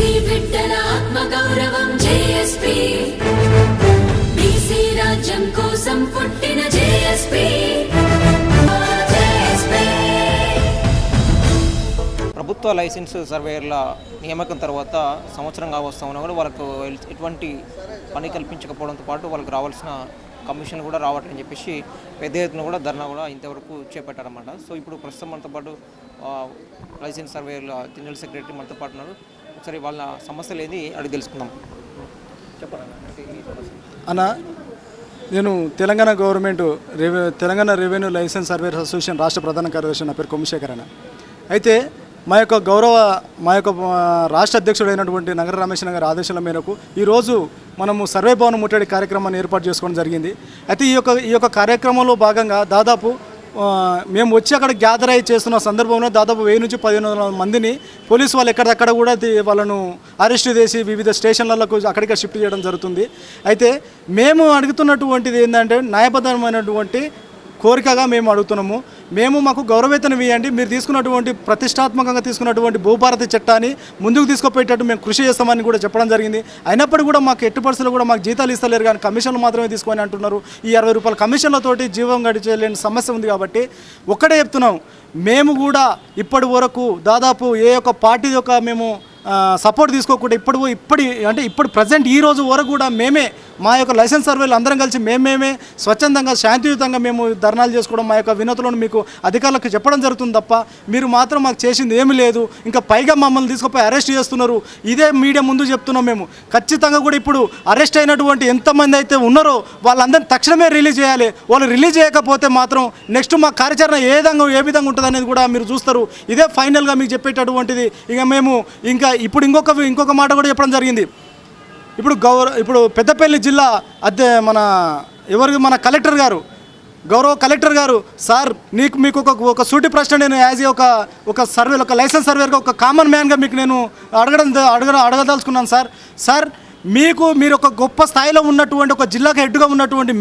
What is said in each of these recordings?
BC బిడ్డల ఆత్మగౌరవం JSP, BC రాజ్యం కోసం పుట్టిన జేఎస్పీ. ప్రభుత్వ లైసెన్స్ సర్వేయర్ల నియామకం తర్వాత సంవత్సరంగా వస్తూ ఉన్నా కూడా వాళ్ళకు ఎటువంటి పని కల్పించకపోవడంతో పాటు వాళ్ళకి రావాల్సిన కమిషన్ కూడా రావట్లేదని చెప్పేసి పెద్ద ఎత్తున కూడా ధర్నా కూడా ఇంతవరకు చేపట్టారన్నమాట. సో ఇప్పుడు ప్రస్తుతం మనతో పాటు లైసెన్స్ సర్వేయర్ల జనరల్ సెక్రటరీ మనతో పాటు ఉన్నారు. ఒకసారి వాళ్ళ సమస్యలు ఏది అడిగి తెలుసుకుందాం. అన్న, నేను Telangana government Telangana revenue licence surveyor association రాష్ట్ర ప్రధాన కార్యదర్శి, నా పేరు కొమ్మిశేఖర్ అన్న. అయితే మా యొక్క రాష్ట్ర అధ్యక్షుడైనటువంటి నగర రమేష్ గారి ఆదేశాల మేరకు ఈరోజు మనము సర్వే భవన్ ముట్టడి కార్యక్రమాన్ని ఏర్పాటు చేసుకోవడం జరిగింది. అయితే ఈ యొక్క కార్యక్రమంలో భాగంగా దాదాపు మేము వచ్చి అక్కడ గ్యాదర్ అయ్యి చేస్తున్న సందర్భంలో దాదాపు 1000 నుంచి 1500 మందిని పోలీసు వాళ్ళు ఎక్కడక్కడ కూడా వాళ్ళను అరెస్ట్ చేసి వివిధ స్టేషన్లకు అక్కడికి షిఫ్ట్ చేయడం జరుగుతుంది. అయితే మేము అడుగుతున్నటువంటిది ఏంటంటే న్యాయబద్ధమైనటువంటి కోరికగా మేము అడుగుతున్నాము. మాకు గౌరవేతనం ఇవ్వండి, మీరు తీసుకున్నటువంటి ప్రతిష్టాత్మకంగా తీసుకున్నటువంటి భూభారతి చట్టాన్ని ముందుకు తీసుకుపోయేటట్టు మేము కృషి చేస్తామని కూడా చెప్పడం జరిగింది. అయినప్పటికీ కూడా మాకు ఎట్టి పరిస్థితుల్లో కూడా మాకు జీతాలు ఇస్తలేరు, కానీ కమిషన్లు మాత్రమే తీసుకొని అంటున్నారు. ఈ 60 రూపాయల కమిషన్లతోటి జీవం గడిచేలేని సమస్య ఉంది. కాబట్టి ఒక్కడే చెప్తున్నాం, మేము కూడా ఇప్పటి వరకు దాదాపు ఏ ఒక్క పార్టీ యొక్క మేము సపోర్ట్ తీసుకోకుండా ఇప్పుడు ప్రజెంట్ ఈ రోజు వరకు కూడా మేమే మా యొక్క లైసెన్స్ సర్వేలు అందరం కలిసి మేమే స్వచ్ఛందంగా శాంతియుతంగా మేము ధర్నాలు చేసుకోవడం, మా యొక్క వినతులను మీకు అధికారులకు చెప్పడం జరుగుతుంది తప్ప మీరు మాత్రం మాకు చేసింది ఏమీ లేదు. ఇంకా పైగా మమ్మల్ని తీసుకుపోయి అరెస్ట్ చేస్తున్నారు. ఇదే మీడియా ముందు చెప్తున్నాం. మేము ఖచ్చితంగా కూడా ఇప్పుడు అరెస్ట్ అయినటువంటి ఎంతమంది అయితే ఉన్నారో వాళ్ళందరినీ తక్షణమే రిలీజ్ చేయాలి. వాళ్ళు రిలీజ్ చేయకపోతే మాత్రం నెక్స్ట్ మా కార్యాచరణ ఏ విధంగా ఉంటుంది అనేది కూడా మీరు చూస్తారు. ఇదే ఫైనల్గా మీకు చెప్పేటటువంటిది. ఇక మేము ఇప్పుడు ఇంకొక మాట కూడా చెప్పడం జరిగింది. ఇప్పుడు పెద్దపల్లి జిల్లా మన కలెక్టర్ గారు, గౌరవ కలెక్టర్ గారు, సార్ మీకు ఒక సూటి ప్రశ్న నేను యాజ్ ఒక సర్వేలో ఒక లైసెన్స్ సర్వేగా ఒక కామన్ మ్యాన్గా మీకు నేను అడగదలుచుకున్నాను. సార్ మీరు ఒక గొప్ప స్థాయిలో ఉన్నటువంటి ఒక జిల్లాకు హెడ్గా ఉన్నటువంటి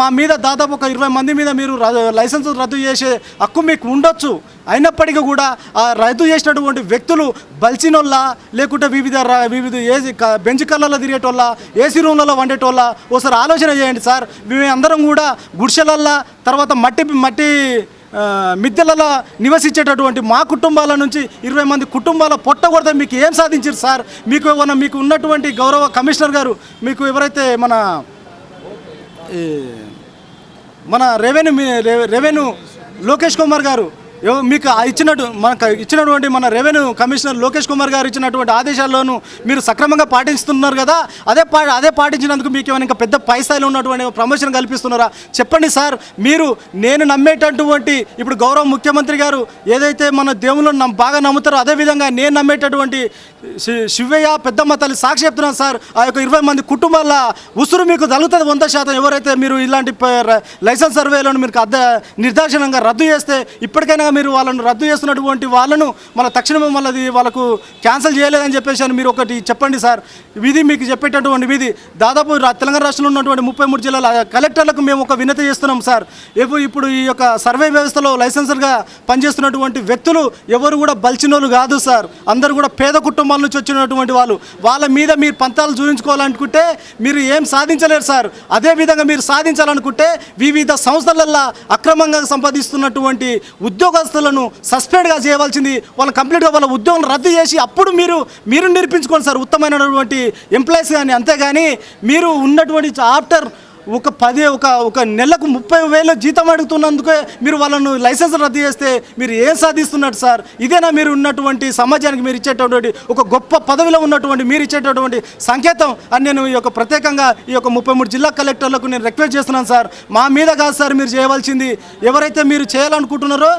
మా మీద దాదాపు ఒక 20 మంది మీద మీరు లైసెన్స్ రద్దు చేసే హక్కు మీకు ఉండొచ్చు. అయినప్పటికీ కూడా ఆ రద్దు చేసినటువంటి వ్యక్తులు బల్చినోళ్ళ, లేకుంటే వివిధ బెంచ్ కళ్ళల్లో తిరిగేటోళ్ళ, ఏసీ రూమ్లలో వండేటోళ్ళ, ఒకసారి ఆలోచన చేయండి సార్. మేము అందరం కూడా గుడిసెలల్లో, తర్వాత మట్టి మిద్దెలలో నివసించేటటువంటి మా కుటుంబాల నుంచి 20 మంది కుటుంబాల పొట్టగొడితే మీకు ఏం సాధించారు సార్? మీకు ఉన్నటువంటి గౌరవ కమిషనర్ గారు, మీకు ఎవరైతే మన రెవెన్యూ లోకేష్ కుమార్ గారు మీకు ఇచ్చినటువంటి మన రెవెన్యూ కమిషనర్ లోకేష్ కుమార్ గారు ఇచ్చినటువంటి ఆదేశాల్లోనూ మీరు సక్రమంగా పాటిస్తున్నారు కదా. అదే పాటించినందుకు మీకు ఏమైనా ఇంకా పెద్ద పై స్థాయిలో ఉన్నటువంటి ప్రమోషన్ కల్పిస్తున్నారా? చెప్పండి సార్. నేను నమ్మేటటువంటి ఇప్పుడు గౌరవ ముఖ్యమంత్రి గారు ఏదైతే మన దేవుళ్ళను బాగా నమ్ముతారో అదేవిధంగా నేను నమ్మేటటువంటి శివయ్య పెద్దమ్మ తల్లి సాక్షి చెప్తున్నాను సార్. ఆ యొక్క 20 మంది కుటుంబాల ఉసురు మీకు తగులుతుంది 100%. ఎవరైతే మీరు ఇలాంటి లైసెన్స్ సర్వేలను మీరు నిర్దాక్షిణ్యంగా రద్దు చేస్తే, ఇప్పటికైనా మీరు వాళ్ళను రద్దు చేస్తున్నటువంటి వాళ్ళను తక్షణమే వాళ్ళకు క్యాన్సిల్ చేయలేదని చెప్పేసి అని మీరు ఒకటి చెప్పండి సార్. ఇది మీకు చెప్పేటటువంటి విధి. దాదాపు తెలంగాణ రాష్ట్రంలో ఉన్నటువంటి 33 జిల్లాల కలెక్టర్లకు మేము ఒక వినతి చేస్తున్నాం సార్. ఇప్పుడు ఈ యొక్క సర్వే వ్యవస్థలో లైసెన్సర్గా పనిచేస్తున్నటువంటి వ్యక్తులు ఎవరు కూడా బల్చినోళ్ళు కాదు సార్. అందరూ కూడా పేద కుటుంబాల నుంచి వచ్చినటువంటి వాళ్ళు. వాళ్ళ మీద మీరు పంతాలు చూపించుకోవాలనుకుంటే మీరు ఏం సాధించలేరు సార్. అదేవిధంగా మీరు సాధించాలనుకుంటే వివిధ సంస్థలల్లో అక్రమంగా సంపాదిస్తున్నటువంటి ఉద్యోగస్తులను సస్పెండ్గా చేయవలసింది. వాళ్ళు కంప్లీట్గా వాళ్ళ ఉద్యోగం రద్దు చేసి అప్పుడు మీరు నిరూపించుకోండి సార్ ఉత్తమమైనటువంటి ఎంప్లాయీస్ కానీ. అంతేగాని మీరు ఉన్నటువంటి ఆఫ్టర్ ఒక నెలకు 30,000 జీతం అడుగుతున్నందుకే మీరు వాళ్ళను లైసెన్స్ రద్దు చేస్తే మీరు ఏం సాధిస్తున్నట్టు సార్? ఇదేనా మీరు ఉన్నటువంటి సమాజానికి మీరు ఇచ్చేటటువంటి ఒక గొప్ప పదవిలో ఉన్నటువంటి మీరు ఇచ్చేటటువంటి సంకేతం అని నేను ప్రత్యేకంగా ఈ యొక్క 33 జిల్లా కలెక్టర్లకు నేను రిక్వెస్ట్ చేస్తున్నాను సార్. మా మీద కాదు సార్ మీరు చేయవలసింది. ఎవరైతే మీరు చేయాలనుకుంటున్నారో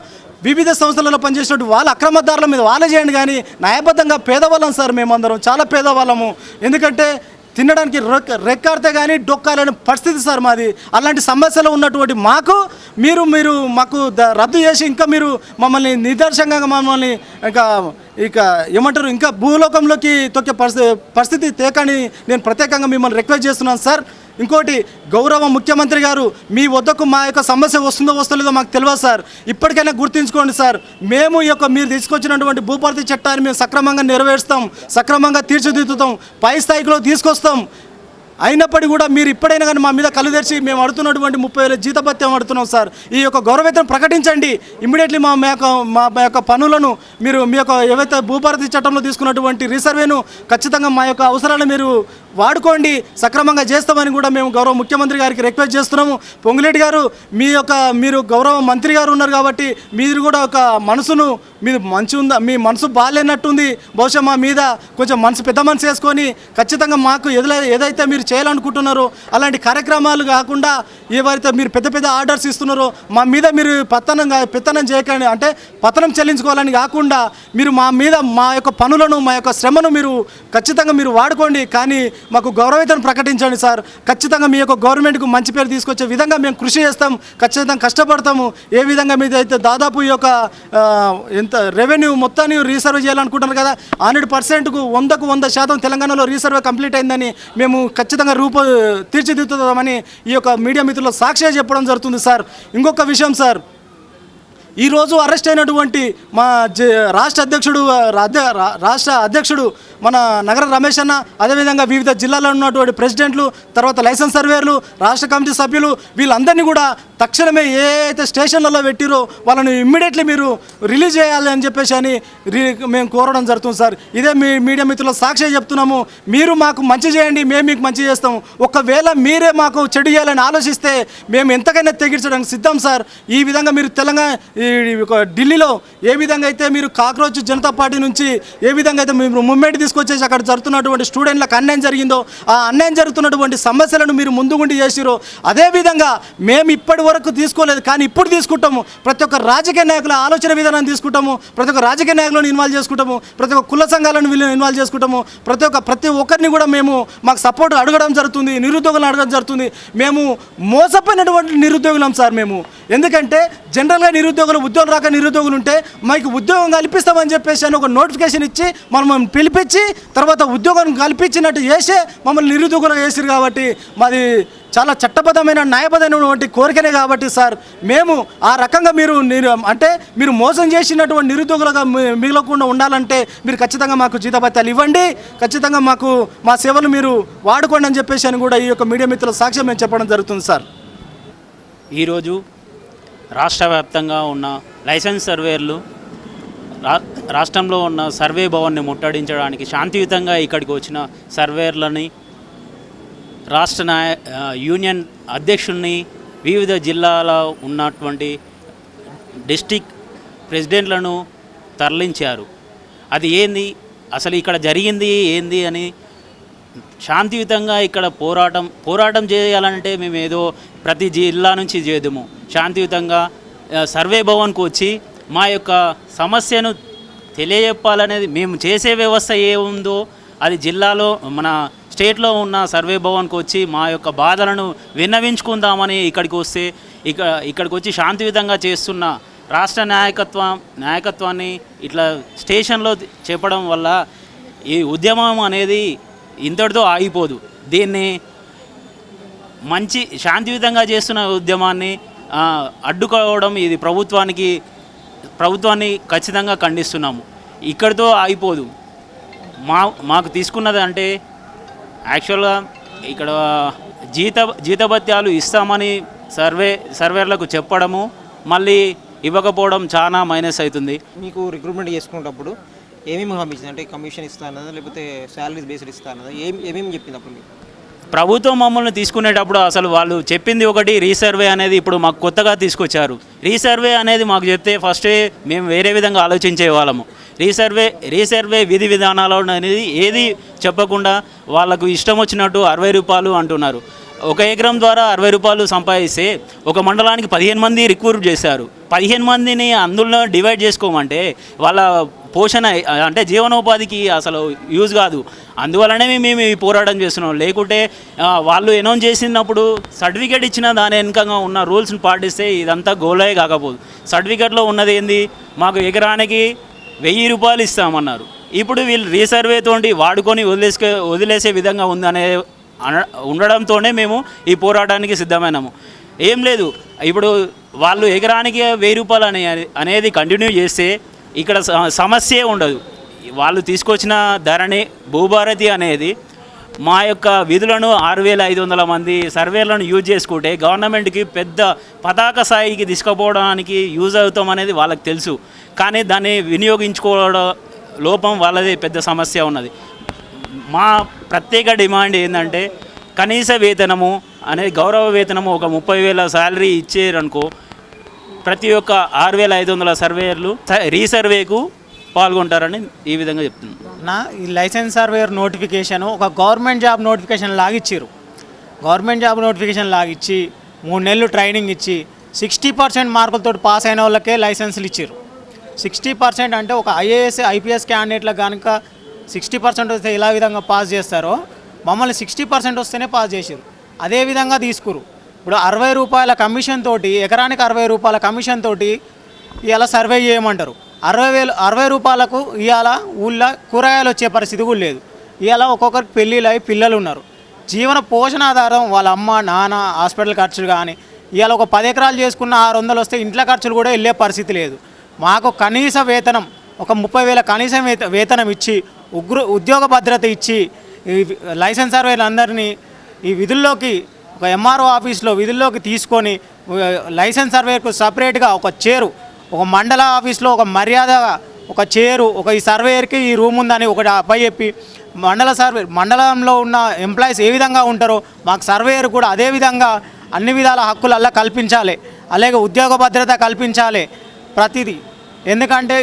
వివిధ సంస్థలలో పనిచేసినట్టు వాళ్ళ అక్రమదారుల మీద వాళ్ళే చేయండి, కానీ న్యాయబద్ధంగా పేదవాళ్ళం సార్. మేమందరం చాలా పేదవాళ్ళము. ఎందుకంటే తినడానికి రెక్కాడితే కానీ డొక్కాలని పరిస్థితి సార్ మాది. అలాంటి సమస్యలు ఉన్నటువంటి మీరు మాకు రద్దు చేసి ఇంకా మీరు మమ్మల్ని నిదర్శనంగా మమ్మల్ని ఇక ఏమంటారు ఇంకా భూలోకంలోకి తొక్కే పరిస్థితి తేకని నేను ప్రత్యేకంగా మిమ్మల్ని రిక్వెస్ట్ చేస్తున్నాను సార్. ఇంకోటి గౌరవ ముఖ్యమంత్రి గారు మీ వద్దకు మా యొక్క సమస్య వస్తుందో వస్తలేదో మాకు తెలియదు సార్. ఇప్పటికైనా గుర్తుంచుకోండి సార్. మేము ఈ యొక్క మీరు తీసుకొచ్చినటువంటి భూభారతి చట్టాన్ని మేము సక్రమంగా నెరవేరుస్తాం, సక్రమంగా తీర్చిదిద్దుతాం, పై స్థాయిలో తీసుకొస్తాం. అయినప్పటికీ కూడా మీరు ఇప్పుడైనా కానీ మా మీద కళ్ళు తెరిచి మేము అడుగుతున్నటువంటి 30,000 జీతభత్యం అడుగుతున్నాం సార్. ఈ యొక్క గౌరవేతనం ప్రకటించండి. ఇమ్మీడియట్లీ మా యొక్క పనులను మీరు మీ యొక్క ఏవైతే భూభారతి చట్టంలో తీసుకున్నటువంటి రీసర్వేను ఖచ్చితంగా మా యొక్క అవసరాలు మీరు వాడుకోండి, సక్రమంగా చేస్తామని కూడా మేము గౌరవ ముఖ్యమంత్రి గారికి రిక్వెస్ట్ చేస్తున్నాము. పొంగులేటి గారు మీరు గౌరవ మంత్రి గారు ఉన్నారు కాబట్టి మీరు కూడా ఒక మనసును మీది మంచి ఉందా, మీ మనసు బాగాలేనట్టుంది. బహుశా మా మీద కొంచెం పెద్ద మనసు వేసుకొని ఖచ్చితంగా మాకు ఏదైతే మీరు చేయాలనుకుంటున్నారో అలాంటి కార్యక్రమాలు కాకుండా ఏవైతే మీరు పెద్ద పెద్ద ఆర్డర్స్ ఇస్తున్నారో మా మీద మీరు పెత్తనం చేయకండి, అంటే పతనం చెల్లించుకోవాలని కాకుండా మీరు మా మీద మా యొక్క పనులను మా యొక్క శ్రమను మీరు ఖచ్చితంగా మీరు వాడుకోండి. కానీ మాకు గౌరవేతనం ప్రకటించండి సార్. ఖచ్చితంగా మీ యొక్క గవర్నమెంట్కు మంచి పేరు తీసుకొచ్చే విధంగా మేము కృషి చేస్తాం, ఖచ్చితంగా కష్టపడతాము. ఏ విధంగా మీద అయితే దాదాపు ఈ యొక్క ఎంత రెవెన్యూ మొత్తాన్ని రీసర్వే చేయాలనుకుంటున్నారు కదా, 100%కు 100% తెలంగాణలో రీసర్వే కంప్లీట్ అయిందని మేము ఖచ్చితంగా తీర్చిదిద్దుతామని ఈ యొక్క మీడియా మిత్రుల సాక్షిగా చెప్పడం జరుగుతుంది సార్. ఇంకొక విషయం సార్, ఈరోజు అరెస్ట్ అయినటువంటి మా రాష్ట్ర అధ్యక్షుడు మన నగర రమేష్ అన్న, అదేవిధంగా వివిధ జిల్లాల్లో ఉన్నటువంటి ప్రెసిడెంట్లు, తర్వాత లైసెన్స్ సర్వేయర్లు, రాష్ట్ర కమిటీ సభ్యులు, వీళ్ళందరినీ కూడా తక్షణమే ఏ అయితే స్టేషన్లలో పెట్టిరో వాళ్ళని ఇమ్మీడియట్లీ మీరు రిలీజ్ చేయాలి అని చెప్పేసి మేము కోరడం జరుగుతుంది సార్. ఇదే మీ మీడియా మిత్రుల సాక్షి చెప్తున్నాము. మీరు మాకు మంచి చేయండి, మేము మీకు మంచి చేస్తాము. ఒకవేళ మీరే మాకు చెడు చేయాలని ఆలోచిస్తే మేము ఎంతకైనా తెగించడానికి సిద్ధం సార్. ఈ విధంగా మీరు ఢిల్లీలో ఏ విధంగా అయితే మీరు కాక్రోచ్ జనతా పార్టీ నుంచి ఏ విధంగా అయితే మీరు మూవ్మెంట్ తీసుకొచ్చేసి అక్కడ జరుగుతున్నటువంటి స్టూడెంట్లకు అన్యాయం జరిగిందో, ఆ అన్యాయం జరుగుతున్నటువంటి సమస్యలను మీరు ముందుగుండి చేసిరో, అదేవిధంగా మేము ఇప్పటి వరకు తీసుకోలేదు కానీ ఇప్పుడు తీసుకుంటాము. ప్రతి ఒక్క రాజకీయ నాయకుల ఆలోచన విధానాన్ని తీసుకుంటాము, ప్రతి ఒక్క రాజకీయ నాయకులను ఇన్వాల్వ్ చేసుకుంటాము, ప్రతి ఒక్క కుల సంఘాలను వీళ్ళని ఇన్వాల్వ్ చేసుకుంటాము. ప్రతి ఒక్కరిని కూడా మాకు సపోర్ట్ అడగడం జరుగుతుంది, నిరుద్యోగులను అడగడం జరుగుతుంది. మేము మోసపోయినటువంటి నిరుద్యోగులం సార్ మేము. ఎందుకంటే జనరల్గా ఉద్యోగం రాక నిరుద్యోగులు ఉంటే మాకు ఉద్యోగం కల్పిస్తామని చెప్పేసి ఒక నోటిఫికేషన్ ఇచ్చి మనం పిలిపించి తర్వాత ఉద్యోగం కల్పించినట్టు చేసే మమ్మల్ని నిరుద్యోగులు చేసారు. కాబట్టి మాది చాలా చట్టబద్ధమైన న్యాయబద్ధమైనటువంటి కోరికనే కాబట్టి సార్ మేము ఆ రకంగా మీరు మోసం చేసినటువంటి నిరుద్యోగులుగా మిగలకుండా ఉండాలంటే మీరు ఖచ్చితంగా మాకు జీతభత్యాలు ఇవ్వండి, ఖచ్చితంగా మాకు మా సేవలు మీరు వాడుకోండి అని చెప్పేసి కూడా ఈ యొక్క మీడియా మిత్రుల సాక్ష్యం మేము చెప్పడం జరుగుతుంది సార్. ఈరోజు రాష్ట్ర వ్యాప్తంగా ఉన్న లైసెన్స్ సర్వేయర్లు రాష్ట్రంలో ఉన్న సర్వే భవన్ని ముట్టడించడానికి శాంతియుతంగా ఇక్కడికి వచ్చిన సర్వేయర్లని, రాష్ట్ర యూనియన్ అధ్యక్షుల్ని, వివిధ జిల్లాలో ఉన్నటువంటి డిస్టిక్ ప్రెసిడెంట్లను తరలించారు. అది ఏంది, అసలు ఇక్కడ జరిగింది ఏంది అని శాంతియుతంగా ఇక్కడ పోరాటం చేయాలంటే మేము ఏదో ప్రతి జిల్లా నుంచి చేద్దాము. శాంతియుతంగా సర్వే భవన్కు వచ్చి మా యొక్క సమస్యను తెలియజెప్పాలనేది, మేము చేసే వ్యవస్థ ఏముందో అది జిల్లాలో మన స్టేట్లో ఉన్న సర్వే భవన్కు వచ్చి మా యొక్క బాధలను విన్నవించుకుందామని ఇక్కడికి వస్తే ఇక్కడికి వచ్చి శాంతియుతంగా చేస్తున్న రాష్ట్ర నాయకత్వాన్ని ఇట్లా స్టేషన్లో చెప్పడం వల్ల ఈ ఉద్యమం అనేది ఇంతటితో ఆగిపోదు. దీన్ని మంచి శాంతియుతంగా చేస్తున్న ఉద్యమాన్ని అడ్డుకోవడం ఇది ప్రభుత్వాన్ని ఖచ్చితంగా ఖండిస్తున్నాము. ఇక్కడితో ఆగిపోదు. మాకు తీసుకున్నది అంటే యాక్చువల్గా ఇక్కడ జీతభత్యాలు ఇస్తామని సర్వేర్లకు చెప్పడము, మళ్ళీ ఇవ్వకపోవడం చాలా మైనస్ అవుతుంది. మీకు రిక్రూట్మెంట్ చేసుకునేటప్పుడు ఏమేమి హామీ ఇచ్చింది, అంటే కమిషన్ ఇస్తానదా లేకపోతే శాలరీస్ బేస్డ్ ఇస్తానదా, ఏమేమి చెప్పింది అప్పుడు మీకు? ప్రభుత్వం మమ్మల్ని తీసుకునేటప్పుడు అసలు వాళ్ళు చెప్పింది ఒకటి, రీసర్వే అనేది ఇప్పుడు మాకు కొత్తగా తీసుకొచ్చారు. రీసర్వే అనేది మాకు చెప్తే ఫస్టే మేము వేరే విధంగా ఆలోచించే వాళ్ళము. రీసర్వే విధి విధానాలు అనేది ఏది చెప్పకుండా వాళ్ళకు ఇష్టం వచ్చినట్టు 60 రూపాయలు అంటున్నారు. 1 ఎకరం ద్వారా 60 రూపాయలు సంపాదిస్తే ఒక మండలానికి 15 మంది రిక్రూట్ చేశారు. 15 మందిని అందులో డివైడ్ చేసుకోమంటే వాళ్ళ పోషణ అంటే జీవనోపాధికి అసలు యూజ్ కాదు. అందువల్లనే మేము ఈ పోరాటం చేస్తున్నాం. లేకుంటే వాళ్ళు అనౌన్స్ చేసినప్పుడు సర్టిఫికేట్ ఇచ్చిన దాని వెనుకగా ఉన్న రూల్స్ని పాటిస్తే ఇదంతా గోలే కాకపోదు. సర్టిఫికేట్లో ఉన్నది ఏంది, మాకు ఎకరానికి 1000 రూపాయలు ఇస్తామన్నారు. ఇప్పుడు వీళ్ళు రీసర్వేతోటి వాడుకొని వదిలేసే విధంగా ఉందనే ఉండడంతోనే మేము ఈ పోరాటానికి సిద్ధమైనాము. ఏం లేదు, ఇప్పుడు వాళ్ళు ఎకరానికి 1000 రూపాయలు అనేది కంటిన్యూ చేస్తే ఇక్కడ సమస్యే ఉండదు. వాళ్ళు తీసుకొచ్చిన ధరని భూభారతి అనేది మా యొక్క విధులను 6500 మంది సర్వేలను యూజ్ చేసుకుంటే గవర్నమెంట్కి పెద్ద పతాక స్థాయికి తీసుకుపోవడానికి యూజ్ అవుతాం అనేది వాళ్ళకి తెలుసు. కానీ దాన్ని వినియోగించుకోవడం లోపం వాళ్ళది పెద్ద సమస్య ఉన్నది. మా ప్రత్యేక డిమాండ్ ఏంటంటే కనీస వేతనము అనేది గౌరవ వేతనము ఒక 30,000 శాలరీ ఇచ్చారనుకో ప్రతి ఒక్క 6500 సర్వేయర్లు రీసర్వేకు పాల్గొంటారని ఈ విధంగా చెప్తున్నాను. ఈ లైసెన్స్ సర్వేయర్ నోటిఫికేషన్ ఒక గవర్నమెంట్ జాబ్ నోటిఫికేషన్ లాగిచ్చారు. గవర్నమెంట్ జాబ్ నోటిఫికేషన్ లాగిచ్చి 3 నెలలు ట్రైనింగ్ ఇచ్చి 60% మార్కులతో పాస్ అయిన వాళ్ళకే లైసెన్సులు ఇచ్చారు. 60% అంటే ఒక ఐఏఎస్ ఐపీఎస్ క్యాండిడేట్లకు కనుక 60% వస్తే ఇలా విధంగా పాస్ చేస్తారో మమ్మల్ని 60% వస్తేనే పాస్ చేసారు. అదేవిధంగా తీసుకురు. ఇప్పుడు 60 రూపాయల కమిషన్ తోటి ఎకరానికి 60 రూపాయల కమిషన్ తోటి ఇలా సర్వే చేయమంటారు. 60 రూపాయలకు ఇవాళ ఊళ్ళో కూరగాయలు వచ్చే పరిస్థితి కూడా లేదు. ఇవాళ ఒక్కొక్కరికి పెళ్ళిళ్ళు అయి పిల్లలు ఉన్నారు. జీవన పోషణాధారం వాళ్ళ అమ్మ నాన్న హాస్పిటల్ ఖర్చులు కానీ ఇవాళ ఒక 10 ఎకరాలు చేసుకున్న 600 వస్తే ఇంట్లో ఖర్చులు కూడా వెళ్ళే పరిస్థితి లేదు. మాకు కనీస వేతనం ఒక 30,000 కనీస వేతనం ఇచ్చి ఉద్యోగ భద్రత ఇచ్చి లైసెన్స్ సర్వేలందరినీ ఈ విధుల్లోకి ఒక ఎంఆర్ఓ ఆఫీస్లో విధుల్లోకి తీసుకొని లైసెన్స్ సర్వేకు సపరేట్గా ఒక చైరు, ఒక మండల ఆఫీస్లో ఒక మర్యాద ఒక చైరు, ఒక ఈ సర్వేయర్కి ఈ రూమ్ ఉందని ఒకటి అప్పచెప్పి మండలంలో ఉన్న ఎంప్లాయీస్ ఏ విధంగా ఉంటారో మాకు సర్వేయర్ కూడా అదే విధంగా అన్ని విధాల హక్కులల్లా కల్పించాలి. అలాగే ఉద్యోగ భద్రత కల్పించాలి ప్రతిదీ. ఎందుకంటే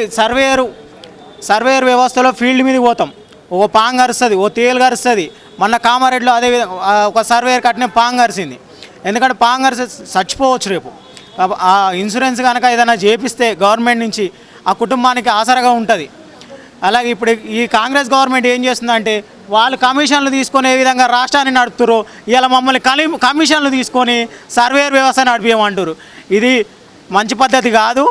సర్వేయర్ వ్యవస్థలో ఫీల్డ్ మీదకి పోతాం, ఓ పాంగ్ అరుస్తుంది, ఓ తేలు గరుస్తుంది. మొన్న కామారెడ్డిలో అదేవిధంగా ఒక సర్వేయర్ కట్టిన పాంగ్ అరిసింది. ఎందుకంటే పాంగ్ అరిసి చచ్చిపోవచ్చు రేపు. ఆ ఇన్సూరెన్స్ కనుక ఏదైనా చేపిస్తే గవర్నమెంట్ నుంచి ఆ కుటుంబానికి ఆసరగా ఉంటుంది. అలాగే ఇప్పుడు ఈ కాంగ్రెస్ గవర్నమెంట్ ఏం చేస్తుందంటే వాళ్ళు కమిషన్లు తీసుకొని ఏ విధంగా రాష్ట్రాన్ని నడుపుతారో ఇలా మమ్మల్ని కమిషన్లు తీసుకొని సర్వేయర్ వ్యవస్థ నడిపేయమంటారు. ఇది మంచి పద్ధతి కాదు.